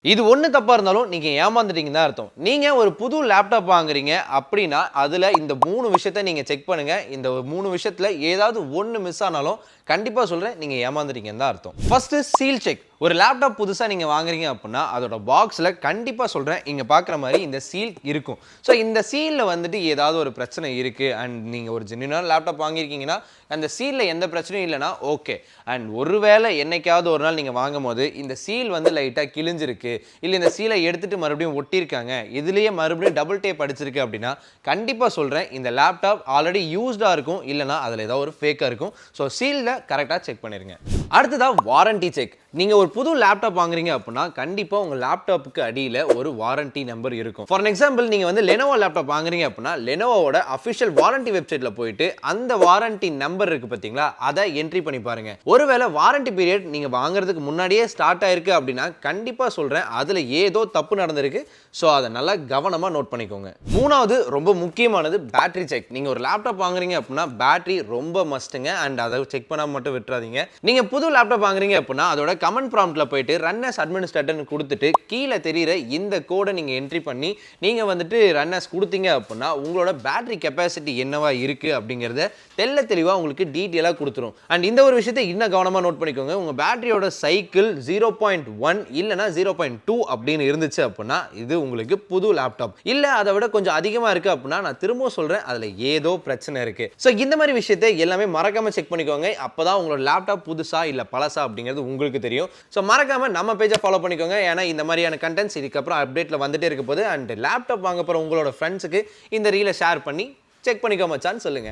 இது ஒண்ணு தப்பா இருந்தாலும் நீங்க ஏமாந்துட்டீங்கன்னு தான் அர்த்தம். நீங்க ஒரு புது லேப்டாப் வாங்குறீங்க அப்படின்னா, அதுல இந்த 3 விஷயத்த நீங்க செக் பண்ணுங்க. இந்த 3 விஷயத்துல ஏதாவது ஒண்ணு மிஸ் ஆனாலும் கண்டிப்பா சொல்றேன், நீங்க ஏமாந்துட்டீங்கன்னு தான் அர்த்தம். First seal check. ஒரு லேப்டாப் புதுசா நீங்க வாங்குறீங்க அப்படின்னா, அதோட பாக்ஸ்ல கண்டிப்பா சொல்றேன், இங்க பார்க்குற மாரி இந்த சீல் இருக்கும். ஸோ இந்த சீல்ல வந்துட்டு ஏதாவது ஒரு பிரச்சனை இருக்கு அண்ட் நீங்க ஒரு ஜென்யூனான லேப்டாப் வாங்கியிருக்கீங்கன்னா, அந்த சீல்ல எந்த பிரச்சனையும் இல்லைனா ஓகே. அண்ட் ஒருவேளை என்னைக்காவது ஒரு நாள் நீங்க வாங்கும்போது இந்த சீல் வந்து லைட்டா கிழிஞ்சிருக்கு, இல்ல இந்த சீலை எடுத்துட்டு மறுபடியும் ஒட்டியிருக்காங்க, இதுலயே மறுபடியும் டபுள் டேப் அடிச்சிருக்கு அப்படின்னா, கண்டிப்பா சொல்றேன் இந்த லேப்டாப் ஆல்ரெடி யூஸ்டா இருக்கும், இல்லைனா அதுல ஏதாவது ஒரு ஃபேக்கா இருக்கும். ஸோ சீல்ல கரெக்டா செக் பண்ணிருங்க. அடுத்ததா வாரண்டி செக். நீங்க ஒரு புது லேப்டாப் வாங்குறீங்க அப்படின்னா கண்டிப்பா உங்க லேப்டாப்புக்கு அடியில ஒரு வாரண்டி நம்பர் இருக்கும். ஃபார் எக்ஸாம்பிள் நீங்க வந்து லெனோவோ லேப்டாப் வாங்குறீங்க அப்படின்னா லெனோவோட அஃபிஷியல் வாரண்டி வெப்சைட்ல போயிட்டு அந்த வாரண்டி நம்பர் இருக்கு பாத்தீங்களா, அதை என்ட்ரி பண்ணி பாருங்க. ஒருவேளை வாரண்டி பீரியட் நீங்க வாங்குறதுக்கு முன்னாடியே ஸ்டார்ட் ஆயிருக்கு அப்படின்னா கண்டிப்பா சொல்றேன் அதுல ஏதோ தப்பு நடந்திருக்கு. ஸோ அதை நல்லா கவனமா நோட் பண்ணிக்கோங்க. மூணாவது ரொம்ப முக்கியமானது பேட்டரி செக். நீங்க ஒரு லேப்டாப் வாங்குறீங்க அப்படின்னா பேட்டரி ரொம்ப மஸ்ட்டுங்க. அண்ட் அதை செக் பண்ணாம மட்டும் விட்டுறாதீங்க. நீங்க புது லேப்டாப் வாங்குறீங்க அப்படின்னா அதோட கமெண்ட் ப்ராம்ப்ட்ல போயிட்டு ரன் அஸ் அட்மினிஸ்ட்ரேட்டர்னு கொடுத்துட்டு கீழே தெரியுற இந்த கோடை நீங்க என்ட்ரி பண்ணி நீங்க வந்துட்டு ரன் அஸ் கொடுத்தீங்க அப்படின்னா உங்களோட பேட்டரி கெப்பாசிட்டி என்னவா இருக்கு அப்படிங்கறத தெள்ள தெளிவா உங்களுக்கு டீடைலா கொடுத்துரும். அண்ட் இந்த ஒரு விஷயத்தை இன்னும் கவனமா நோட் பண்ணிக்கோங்க. உங்க பேட்டரியோட சைக்கிள் 0.1 இல்லனா 0.2 அப்படின்னு இருந்துச்சு அப்படின்னா இது உங்களுக்கு புது லேப்டாப். இல்ல அதை விட கொஞ்சம் அதிகமா இருக்கு அப்படின்னா நான் திரும்ப சொல்றேன் அதுல ஏதோ பிரச்சனை இருக்கு. சோ இந்த மாதிரி விஷயத்தை எல்லாமே மறக்காம செக் பண்ணிக்கோங்க. அப்பதான் உங்களோட லேப்டாப் புதுசா இல்ல பழசா அப்படிங்கிறது உங்களுக்கு தெரியும். ஸோ மறக்காம நம்ம பேஜை ஃபாலோ பண்ணிக்கோங்க. ஏன்னா இந்த மாதிரியான கண்டென்ட்ஸ் இதுக்கப்புறம் அப்டேட்ல வந்துட்டே இருக்க போது. அண்ட் லேப்டாப் வாங்க போற உங்களோட ஃப்ரெண்ட்ஸுக்கு இந்த ரீலை ஷேர் பண்ணி செக் பண்ணிக்கோ மச்சான்னு சொல்லுங்க.